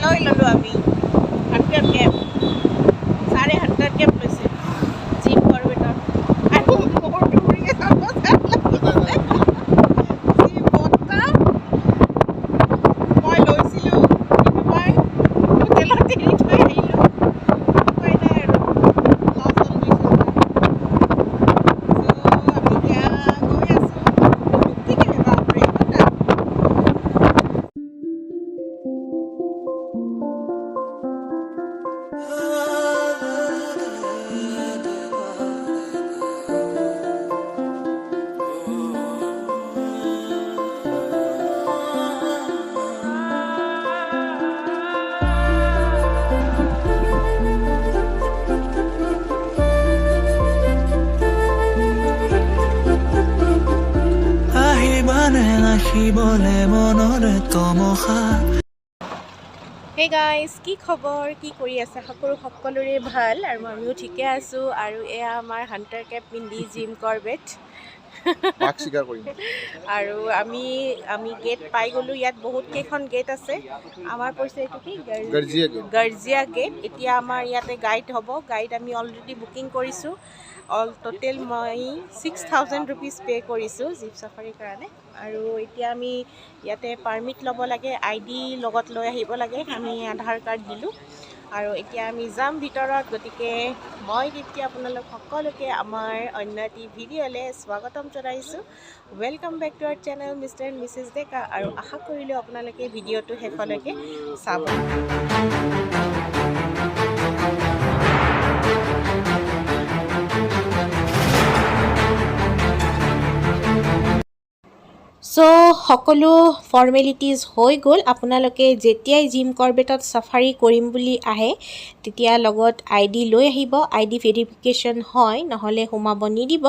লৈ ল'লোঁ আমি 100 কেপ 150 কেপ লৈছে জিম কৰবেটৰ আৰু মোৰ দৌৰিয়ে যাব যেন লাগিছে যি বতাহ মই লৈছিলোঁ কিন্তু মই হোটেলত এৰি থৈ আহিলোঁ উপায় নাই আৰু লছ হ'ল 200 টকা চ' আমি এতিয়া গৈ আছোঁ ঠিক আছে বাপৰে Hey guys, কি খবৰ কি কৰি আছে সকলোৰে ভাল আৰু আমিও ঠিকে আছো আৰু এয়া আমাৰ হান্টাৰ কেপ পিন্ধি জিম কৰবেট পাক শিকাৰ কৰিম আৰু আমি গেট পাই গলো ইয়াত বহুত কেইখন গেট আছে আমাৰ পইচা এইটো কি গাৰ্জিয়া গেট এতিয়া আমাৰ ইয়াতে গাইড হ'ব গাইড আমি অলৰেডি বুকিং কৰিছো অল টোটেল মই 6000 रुपीस পে কৰিছো জিপ সাফাৰীৰ কাৰণে আৰু এতিয়া আমি ইয়াতে পাৰমিট ল'ব লাগে আইডি লগত লৈ আহিব লাগে আমি আধাৰ কাৰ্ড দিলোঁ আৰু এতিয়া আমি যাম ভিতৰত গতিকে মই এতিয়া আপোনালোক সকলোকে আমাৰ অন্য এটি ভিডিঅ'লৈ স্বাগতম জনাইছোঁ welcome back to our channel Mr.Mrs.Deka আৰু আশা কৰিলোঁ আপোনালোকে ভিডিঅ'টো শেষলৈকে চাব সো সকলো ফৰ্মেলিটিজ হৈ গ'ল আপোনালোকে যেতিয়াই জিম কৰবেটত সাফাৰী কৰিম বুলি আহে তেতিয়া লগত আইডি লৈ আহিব আইডি ভেৰিফিকেশ্যন হয় নহলে সোমাব নিদিব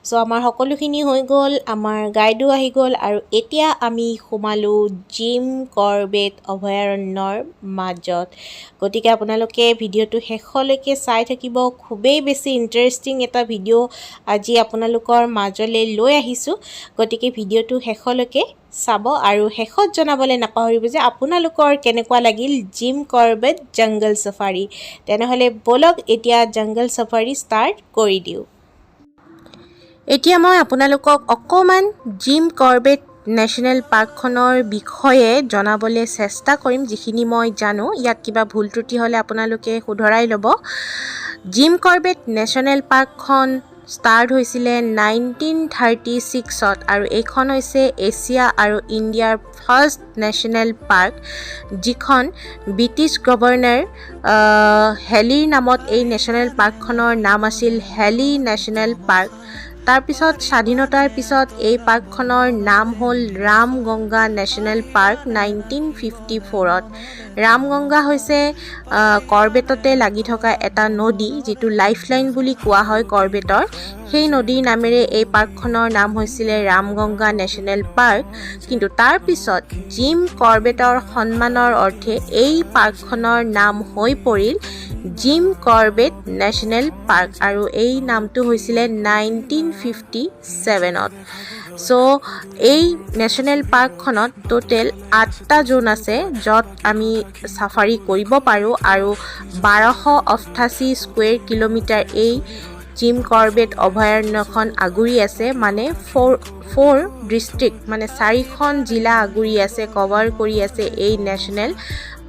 সো আমাৰ সকলোখিনি হৈ গ'ল আমাৰ গাইডো আহি গ'ল আৰু এতিয়া আমি সোমালো জিম কৰবেট অভয়াৰণ্যৰ মাজত গতিকে আপোনালোকে ভিডিঅ'টো শেষলৈকে চাই থাকিব খুবেই বেছি ইন্টাৰেষ্টিং এটা ভিডিঅ' আজি আপোনালোকৰ মাজলৈ লৈ আহিছোঁ গতিকে ভিডিঅ'টো শেষলৈকে চাব আৰু শেষত জনাবলৈ নাপাহৰিব যে আপোনালোকৰ কেনেকুৱা লাগিল জিম কৰবেট জংগল সাফাৰী তেনেহলে বলক এতিয়া জংগল সাফাৰী ষ্টাৰ্ট কৰি দিওঁ এতিয়া মই আপোনালোকক অকমান জিম কৰবেট নেশ্যনেল পাৰ্কখনৰ বিষয়ে জনাবলৈ চেষ্টা কৰিম যিখিনি মই জানো ইয়াত কিবা ভুল ত্ৰুটি হ'লে আপোনালোকে শুধৰাই ল'ব জিম কৰবেট নেশ্যনেল পাৰ্কখন ষ্টাৰ্ট হৈছিলে 1936ত আৰু এইখন হৈছে এছিয়া আৰু ইণ্ডিয়াৰ ফাৰ্ষ্ট নেশ্যনেল পাৰ্ক যিখন ব্ৰিটিছ গভৰ্ণৰ হেলিৰ নামত এই নেশ্যনেল পাৰ্কখনৰ নাম আছিল হেলি নেশ্যনেল পাৰ্ক তাৰপিছত স্বাধীনতাৰ পিছত এই পাৰ্কখনৰ নাম হ'ল ৰামগংগা নেশ্যনেল পাৰ্ক 1954ত ৰামগংগা হৈছে কৰবেটতে লাগি থকা এটা নদী যিটো লাইফলাইন বুলি কোৱা হয় কৰবেটৰ সেই নদীৰ নামেৰে এই পাৰ্কখনৰ নাম হৈছিলে ৰামগংগা নেশ্যনেল পাৰ্ক কিন্তু তাৰ পিছত জিম কৰবেটৰ সন্মানৰ অৰ্থে এই পাৰ্কখনৰ নাম হৈ পৰিল জিম কৰবেট নেশ্যনেল পাৰ্ক আৰু এই নামটো হৈছিলে 1957ত সো এই নেশ্যনেল পাৰ্কখনত টোটেল 8টা জোন আছে য'ত আমি সাফাৰী কৰিব পাৰোঁ আৰু 1288 স্কুৱেৰ কিলোমিটাৰ এই জিম কৰবেট অভয়াৰণ্যখন আগুৰি আছে মানে 4 ডিষ্ট্ৰিক্ট মানে 4খন জিলা আগুৰি আছে কভাৰ কৰি আছে এই নেশ্যনেল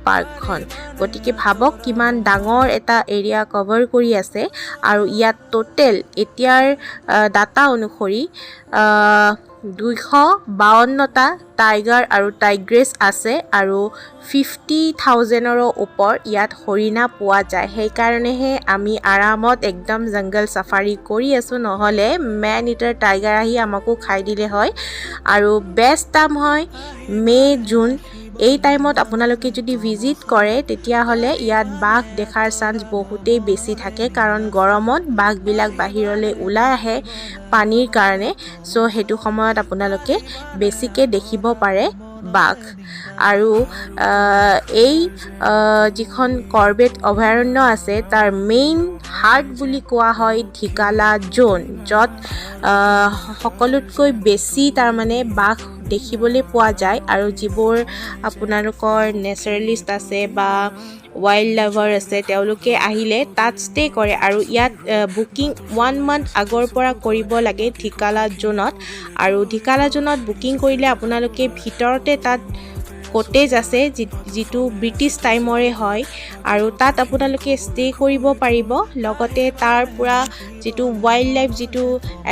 পাৰ্কখন গতিকে ভাবক কিমান ডাঙৰ এটা এৰিয়া কভাৰ কৰি আছে আৰু ইয়াত টোটেল এতিয়াৰ ডাটা অনুসৰি 252টা টাইগাৰ আৰু টাইগ্ৰেছ আছে আৰু 50,000ৰো ওপৰ ইয়াত হৰিণা পোৱা যায় সেইকাৰণেহে আমি আৰামত একদম জংগল সাফাৰী কৰি আছোঁ নহ'লে মেন ইটাৰ টাইগাৰ আহি আমাকো খাই দিলে হয় আৰু বেষ্ট টাইম হয় মে জুন এই টাইমত আপোনালোকে যদি ভিজিট কৰে তেতিয়াহ'লে ইয়াত বাঘ দেখাৰ চান্স বহুতেই বেছি থাকে কাৰণ গৰমত বাঘবিলাক বাহিৰলৈ ওলাই আহে পানীৰ কাৰণে সো হেতু সময়ত আপোনালোকে বেছিকৈ দেখিব পাৰে বাঘ আৰু এই যিখন কৰবেট অভয়াৰণ্য আছে তাৰ মেইন হাৰ্ট বুলি কোৱা হয় ঢিকালা জোন য'ত সকলোতকৈ বেছি তাৰ মানে বাঘ দেখিবলৈ পোৱা যায় আৰু যিবোৰ আপোনালোকৰ নেচাৰেলিষ্ট আছে বা ৱাইল্ড লাভাৰ আছে তেওঁলোকে আহিলে তাত ষ্টে কৰে আৰু ইয়াত বুকিং 1 মান্থ আগৰ পৰা কৰিব লাগে ঢিকালা জোনত আৰু ঢিকালা জোনত বুকিং কৰিলে আপোনালোকে ভিতৰতে তাত কটেজ আছে যিটো ব্ৰিটিছ টাইমৰে হয় আৰু তাত আপোনালোকে ষ্টে কৰিব পাৰিব লগতে তাৰ পৰা যিটো ৱাইল্ড লাইফ যিটো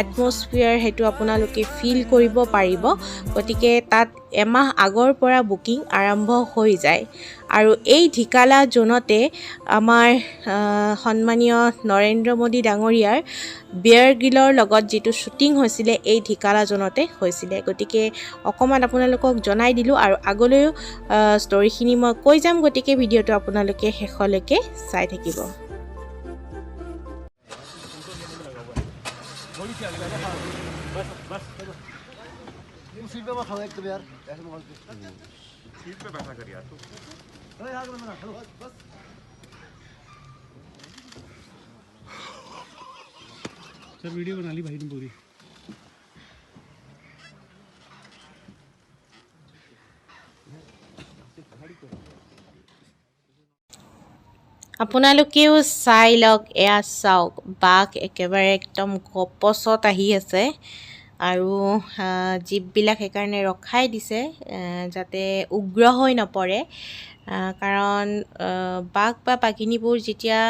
এটমছফিয়াৰ সেইটো আপোনালোকে ফিল কৰিব পাৰিব গতিকে তাত এমাহ আগৰ পৰা বুকিং আৰম্ভ হৈ যায় আৰু এই ঢিকালা জোনতে আমাৰ সন্মানীয় নৰেন্দ্ৰ মোদী ডাঙৰীয়াৰ বিয়াৰ গ্ৰিলৰ লগত যিটো শ্বুটিং হৈছিলে এই ঢিকালা জোনতে হৈছিলে গতিকে অকণমান আপোনালোকক জনাই দিলোঁ আৰু আগলৈও ষ্টৰিখিনি মই কৈ যাম গতিকে ভিডিঅ'টো আপোনালোকে শেষলৈকে চাই থাকিব सर वीडियो बना ली भाई ने पूरी আপোনালোকেও চাই লওক এয়া চাওক বাঘ একেবাৰে একদম গপচত আহি আছে আৰু জীপবিলাক সেইকাৰণে ৰখাই দিছে যাতে উগ্ৰ হৈ নপৰে কাৰণ বাঘ বা বাঘিনীবোৰ যেতিয়া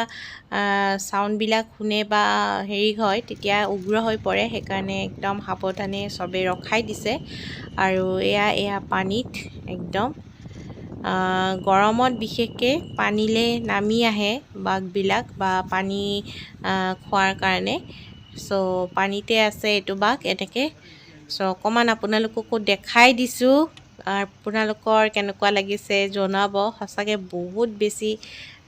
চাউণ্ডবিলাক শুনে বা হেৰি হয় তেতিয়া উগ্ৰ হৈ পৰে সেইকাৰণে একদম সাৱধানে চবে ৰখাই দিছে আৰু এয়া পানীত একদম গৰমত বিশেষকৈ পানীলৈ নামি আহে বাঘবিলাক বা পানী খোৱাৰ কাৰণে চ' পানীতে আছে এইটো বাঘ এনেকৈ চ' অকণমান আপোনালোককো দেখাই দিছোঁ আপোনালোকৰ কেনেকুৱা লাগিছে জনাব সঁচাকৈ বহুত বেছি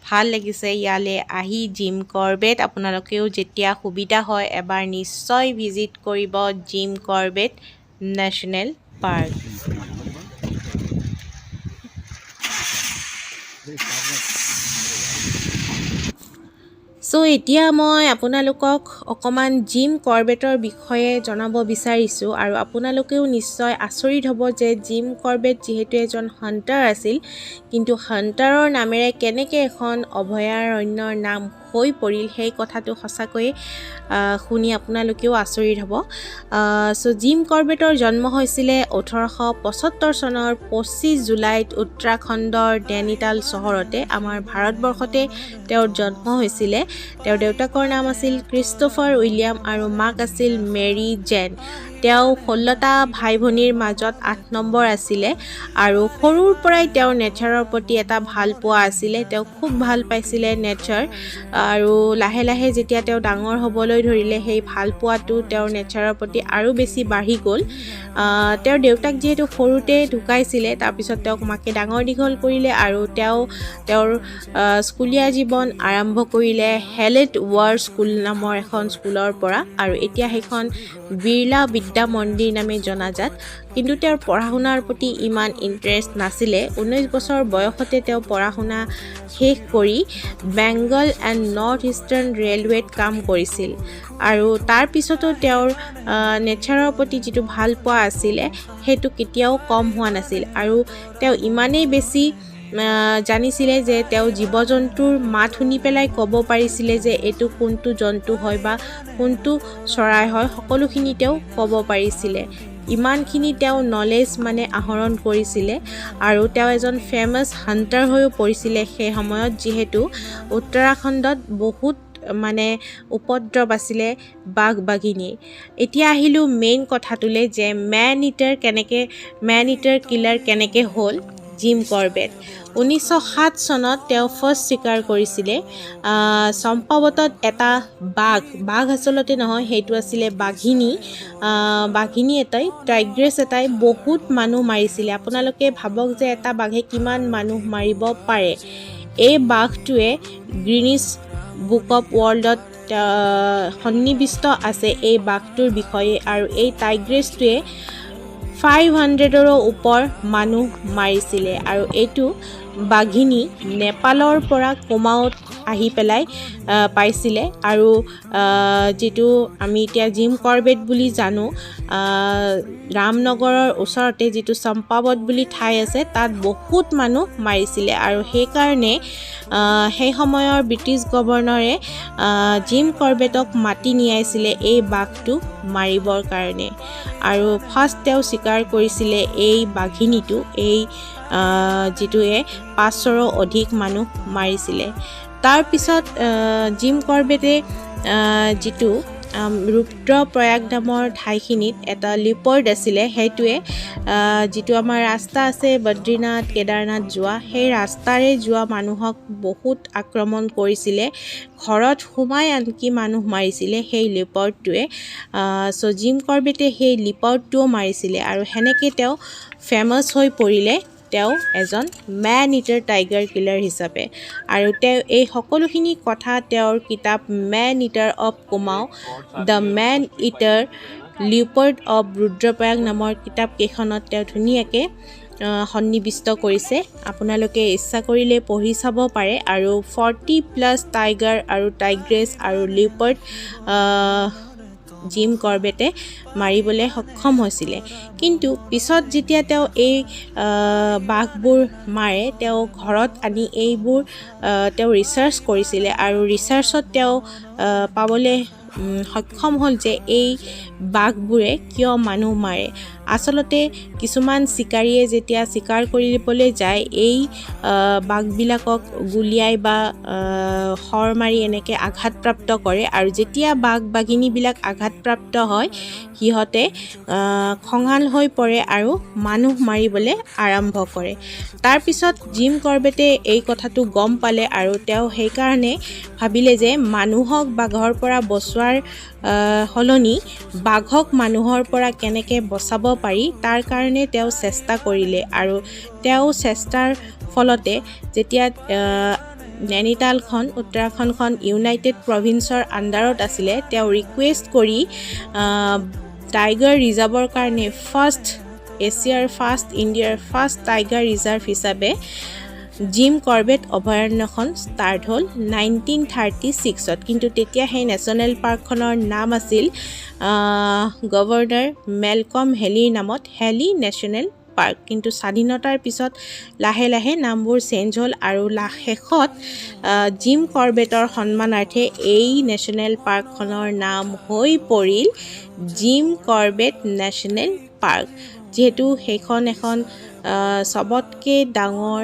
ভাল লাগিছে ইয়ালৈ আহি জিম কৰ্বেট আপোনালোকেও যেতিয়া সুবিধা হয় এবাৰ নিশ্চয় ভিজিট কৰিব জিম কৰ্বেট নেশ্যনেল পাৰ্ক চ' এতিয়া মই আপোনালোকক অকণমান জিম কৰ্বেটৰ বিষয়ে জনাব বিচাৰিছোঁ আৰু আপোনালোকেও নিশ্চয় আচৰিত হ'ব যে জিম কৰ্বেট যিহেতু এজন হাণ্টাৰ আছিল কিন্তু হাণ্টাৰৰ নামেৰে কেনেকৈ এখন অভয়াৰণ্যৰ নাম হৈ পৰিল সেই কথাটো সঁচাকৈয়ে শুনি আপোনালোকেও আচৰিত হ'ব চ' জিম কৰ্বেটৰ জন্ম হৈছিলে 1875 চনৰ 25 জুলাইত উত্তৰাখণ্ডৰ নৈনিতাল চহৰতে আমাৰ ভাৰতবৰ্ষতে তেওঁৰ জন্ম হৈছিলে তেওঁৰ দেউতাকৰ নাম আছিল ক্ৰিষ্টফাৰ উইলিয়াম আৰু মাক আছিল মেৰী জেন তেওঁ 16টা ভাই ভনীৰ মাজত 8 নম্বৰ আছিলে আৰু সৰুৰ পৰাই তেওঁৰ নেচাৰৰ প্ৰতি এটা ভাল পোৱা আছিলে তেওঁ খুব ভাল পাইছিলে নেচাৰ আৰু লাহে লাহে যেতিয়া তেওঁ ডাঙৰ হ'বলৈ ধৰিলে সেই ভাল পোৱাটো তেওঁৰ নেচাৰৰ প্ৰতি আৰু বেছি বাঢ়ি গ'ল তেওঁৰ দেউতাক যিহেতু সৰুতে ঢুকাইছিলে তাৰপিছত তেওঁক মাকে ডাঙৰ দীঘল কৰিলে আৰু তেওঁৰ স্কুলীয়া জীৱন আৰম্ভ কৰিলে হেলেট ৱাৰ স্কুল নামৰ এখন স্কুলৰ পৰা আৰু এতিয়া সেইখন বিৰলা বিদ্যা মন্দিৰ নামে জনাজাত কিন্তু তেওঁৰ পঢ়া শুনাৰ প্ৰতি ইমান ইণ্টাৰেষ্ট নাছিলে 19 বছৰ বয়সতে তেওঁ পঢ়া শুনা শেষ কৰি বেংগল এণ্ড নৰ্থ ইষ্টাৰ্ণ ৰেলৱেত কাম কৰিছিল আৰু তাৰ পিছতো তেওঁৰ নেচাৰৰ প্ৰতি যিটো ভাল পোৱা আছিলে সেইটো কেতিয়াও কম হোৱা নাছিল আৰু তেওঁ ইমানেই বেছি জানিছিলে যে তেওঁ জীৱ জন্তুৰ মাত শুনি পেলাই ক'ব পাৰিছিলে যে এইটো কোনটো জন্তু হয় বা কোনটো চৰাই হয় সকলোখিনি তেওঁ ক'ব পাৰিছিলে ইমানখিনি তেওঁ নলেজ মানে আহৰণ কৰিছিলে আৰু তেওঁ এজন ফেমাছ হাণ্টাৰ হৈও পৰিছিলে সেই সময়ত যিহেতু উত্তৰাখণ্ডত বহুত মানে উপদ্ৰৱ আছিলে বাঘ বাঘিনীৰ এতিয়া আহিলোঁ মেইন কথাটোলৈ যে মেন ইটাৰ কিলাৰ কেনেকৈ হ'ল জিম কৰ্বেট 1907 চনত তেওঁ ফাৰ্ষ্ট চিকাৰ কৰিছিলে চম্পাৱতত এটা বাঘ আচলতে নহয় সেইটো আছিলে বাঘিনী এটাই টাইগ্ৰেছ এটাই বহুত মানুহ মাৰিছিলে আপোনালোকে ভাবক যে এটা বাঘে কিমান মানুহ মাৰিব পাৰে এই বাঘটোৱে গ্ৰীনিছ বুক অফ ৱৰ্ল্ডত সন্নিৱিষ্ট আছে এই বাঘটোৰ বিষয়ে আৰু এই টাইগ্ৰেছটোৱে 500ৰো ওপৰ মানুহ মাৰিছিলে আৰু এইটো বাঘিনী নেপালৰ পৰা কুমাওত আহি পেলাই পাইছিলে আৰু যিটো আমি এতিয়া জিম কৰবেট বুলি জানো ৰামনগৰৰ ওচৰতে যিটো চম্পাৱত বুলি ঠাই আছে তাত বহুত মানুহ মাৰিছিলে আৰু সেইকাৰণে সেই সময়ৰ ব্ৰিটিছ গভৰ্ণৰে জিম কৰবেটক মাতি নিয়াইছিলে এই বাঘটো মাৰিবৰ কাৰণে আৰু ফাৰ্ষ্ট তেওঁ স্বীকাৰ কৰিছিলে এই বাঘিনীটো এই যিটোৱে 500ৰো অধিক মানুহ মাৰিছিলে তাৰপিছত জিম কৰবেটে যিটো ৰুদ্ৰপ্ৰয়াগ নামৰ ঠাইখিনিত এটা লিপৰ্ড আছিলে সেইটোৱে যিটো আমাৰ ৰাস্তা আছে বদ্ৰীনাথ কেদাৰনাথ যোৱা সেই ৰাস্তাৰে যোৱা মানুহক বহুত আক্ৰমণ কৰিছিলে ঘৰত সোমাই আনকি মানুহ মাৰিছিলে সেই লিপৰ্ডটোৱে চ' জিম কৰবেটে সেই লিপৰ্ডটোও মাৰিছিলে আৰু সেনেকৈ তেওঁ ফেমাছ হৈ পৰিলে তেওঁ এজন মেন ইটাৰ টাইগাৰ কিলাৰ হিচাপে আৰু তেওঁ এই সকলোখিনি কথা তেওঁৰ কিতাপ মেন ইটাৰ অফ কুমাও দ্য মেন ইটাৰ লিপৰ্ড অফ ৰুদ্ৰপ্ৰয়াগ নামৰ কিতাপকেইখনত তেওঁ ধুনীয়াকৈ সন্নিৱিষ্ট কৰিছে আপোনালোকে ইচ্ছা কৰিলে পঢ়ি চাব পাৰে আৰু 40+ টাইগাৰ আৰু টাইগ্ৰেছ আৰু লিপৰ্ড জিম কৰবেটে মাৰিবলৈ সক্ষম হৈছিলে কিন্তু পিছত যেতিয়া তেওঁ এই বাঘবোৰ মাৰে তেওঁ ঘৰত আনি এইবোৰ তেওঁ ৰিচাৰ্চ কৰিছিলে আৰু ৰিচাৰ্চত তেওঁ পাবলৈ সক্ষম হ'ল যে এই বাঘবোৰে কিয় মানুহ মাৰে আচলতে কিছুমান চিকাৰীয়ে যেতিয়া চিকাৰ কৰিবলৈ যায় এই বাঘবিলাকক গুলিয়াই বা শৰ মাৰি এনেকৈ আঘাতপ্ৰাপ্ত কৰে আৰু যেতিয়া বাঘ বাঘিনীবিলাক আঘাতপ্ৰাপ্ত হয় সিহঁতে খঙাল হৈ পৰে আৰু মানুহ মাৰিবলৈ আৰম্ভ কৰে তাৰপিছত জিম কৰবেটে এই কথাটো গম পালে আৰু তেওঁ সেইকাৰণে ভাবিলে যে মানুহক বাঘৰ পৰা বচোৱাৰ সলনি বাঘক মানুহৰ পৰা কেনেকৈ বচাব পাৰি তাৰ কাৰণে তেওঁ চেষ্টা কৰিলে আৰু তেওঁ চেষ্টাৰ ফলতে যেতিয়া নৈনিতালখন উত্তৰাখণ্ডখন ইউনাইটেড প্ৰভিন্সৰ আণ্ডাৰত আছিলে তেওঁ ৰিকুৱেষ্ট কৰি টাইগাৰ ৰিজাৰ্ভৰ কাৰণে এছিয়াৰ ফাৰ্ষ্ট ইণ্ডিয়াৰ ফাৰ্ষ্ট টাইগাৰ ৰিজাৰ্ভ হিচাপে জিম কৰবেট অভয়াৰণ্যখন ষ্টাৰ্ট হ'ল 1936ত কিন্তু তেতিয়া সেই নেশ্যনেল পাৰ্কখনৰ নাম আছিল গভৰ্ণৰ মেলকম হেলিৰ নামত হেলি নেশ্যনেল পাৰ্ক কিন্তু স্বাধীনতাৰ পিছত লাহে লাহে নামবোৰ চেঞ্জ হ'ল আৰু শেষত জিম কৰবেটৰ সন্মানাৰ্থে এই নেশ্যনেল পাৰ্কখনৰ নাম হৈ পৰিল জিম কৰবেট নেশ্যনেল পাৰ্ক যিহেতু সেইখন এখন চবতকৈ ডাঙৰ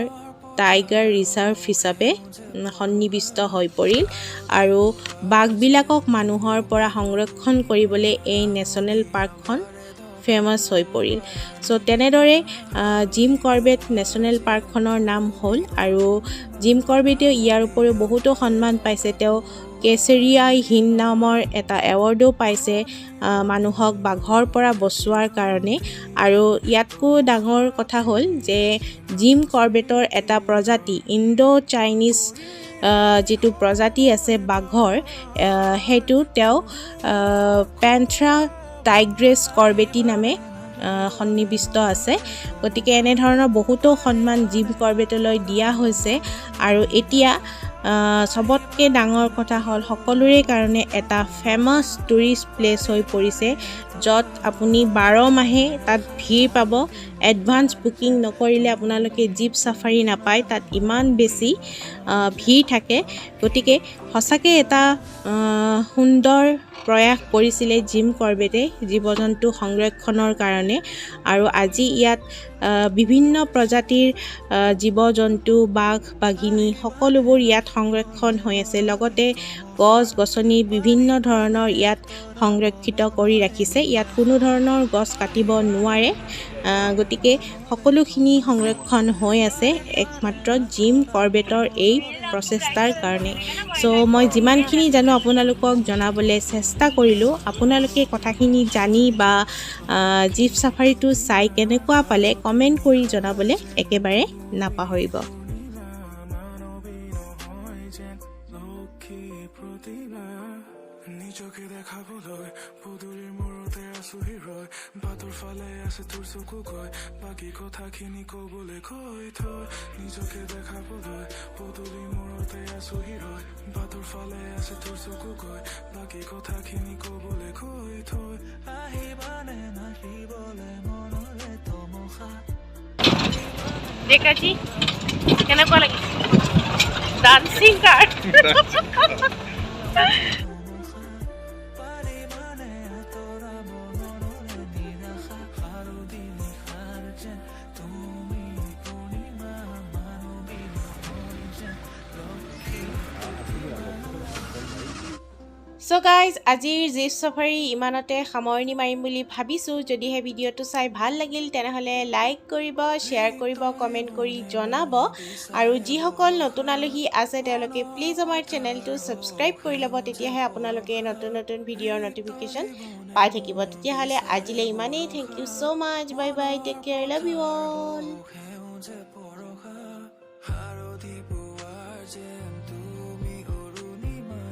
টাইগাৰ ৰিজাৰ্ভ হিচাপে সন্নিৱিষ্ট হৈ পৰিল আৰু বাঘবিলাকক মানুহৰ পৰা সংৰক্ষণ কৰিবলৈ এই নেশ্যনেল পাৰ্কখন ফেমাছ হৈ পৰিল চ' তেনেদৰে জিম কৰবেট নেশ্যনেল পাৰ্কখনৰ নাম হ'ল আৰু জিম কৰবেটেও ইয়াৰ উপৰিও বহুতো সন্মান পাইছে তেওঁ কেচৰিয়াই হিন্দ নামৰ এটা এৱাৰ্ডো পাইছে মানুহক বাঘৰ পৰা বচোৱাৰ কাৰণে আৰু ইয়াতকৈ ডাঙৰ কথা হ'ল যে জিম কৰবেটৰ এটা প্ৰজাতি ইণ্ডো চাইনিজ যিটো প্ৰজাতি আছে বাঘৰ সেইটো তেওঁ পেন্থ্ৰা টাইগ্ৰেছ কৰবেটি নামে সন্নিৱিষ্ট আছে গতিকে এনেধৰণৰ বহুতো সন্মান জিম কৰবেটলৈ দিয়া হৈছে আৰু এতিয়া চবতকৈ ডাঙৰ কথা হ'ল সকলোৰে কাৰণে এটা ফেমাছ টুৰিষ্ট প্লেচ হৈ পৰিছে য'ত আপুনি 12 মাহে তাত ভিৰ পাব এডভান্স বুকিং নকৰিলে আপোনালোকে জীপ চাফাৰী নাপায় তাত ইমান বেছি ভিৰ থাকে গতিকে সঁচাকৈ এটা সুন্দৰ প্ৰয়াস কৰিছিলে জিম কৰবেটে জীৱ জন্তু সংৰক্ষণৰ কাৰণে আৰু আজি ইয়াত বিভিন্ন প্ৰজাতিৰ জীৱ জন্তু বাঘ বাঘিনী সকলোবোৰ ইয়াত সংৰক্ষণ হৈ আছে লগতে গছ গছনি বিভিন্ন ধৰণৰ ইয়াত সংৰক্ষিত কৰি ৰাখিছে ইয়াত কোনো ধৰণৰ গছ কাটিব নোৱাৰে গতিকে সকলোখিনি সংৰক্ষণ হৈ আছে একমাত্ৰ জিম কৰবেটৰ এই প্ৰচেষ্টাৰ কাৰণে চ' মই যিমানখিনি জানো আপোনালোকক জনাবলৈ চেষ্টা কৰিলোঁ আপোনালোকে কথাখিনি জানি বা জীপ চাফাৰীটো চাই কেনেকুৱা পালে কমেণ্ট কৰি জনাবলৈ একেবাৰে নাপাহৰিব নিজকে দেখাবলৈ পদূলিৰ মূৰতে আছো হিৰয় বাটৰ ফালে আছে তোৰ চকু গৈ বাকী কথাখিনি কবলৈ কৈ থৈ নিজকে দেখাবলৈ পদূলিৰ মূৰত মূৰতে আছো হিৰৈ বাটৰ ফালে আছে তোৰ চকু গৈ বাকী কথাখিনি কবলৈ কৈ থৈ আহিবানে নাহিবলে মনৰে তমসা ডেকাজি কেনেকুৱা লাগিছে ডান্সিং কাৰ পাৰিবানে আঁতৰাব মনৰে নিৰাশা আৰু দিনিশাৰ যেন তুমি পূৰ্ণিমা মানৱী নহয় যেন লক্ষী চ' গাইজ আজিৰ জিপ চাফাৰী ইমানতে সামৰণি মাৰিম বুলি ভাবিছোঁ যদিহে ভিডিঅ'টো চাই ভাল লাগিল তেনেহ'লে লাইক কৰিব শ্বেয়াৰ কৰিব কমেণ্ট কৰি জনাব আৰু যিসকল নতুন আলহী আছে তেওঁলোকে প্লিজ আমাৰ চেনেলটো ছাবস্ক্ৰাইব কৰি ল'ব তেতিয়াহে আপোনালোকে নতুন নতুন ভিডিঅ'ৰ নটিফিকেশ্যন পাই থাকিব তেতিয়াহ'লে আজিলৈ ইমানেই thank you so' much bye bye take care love you all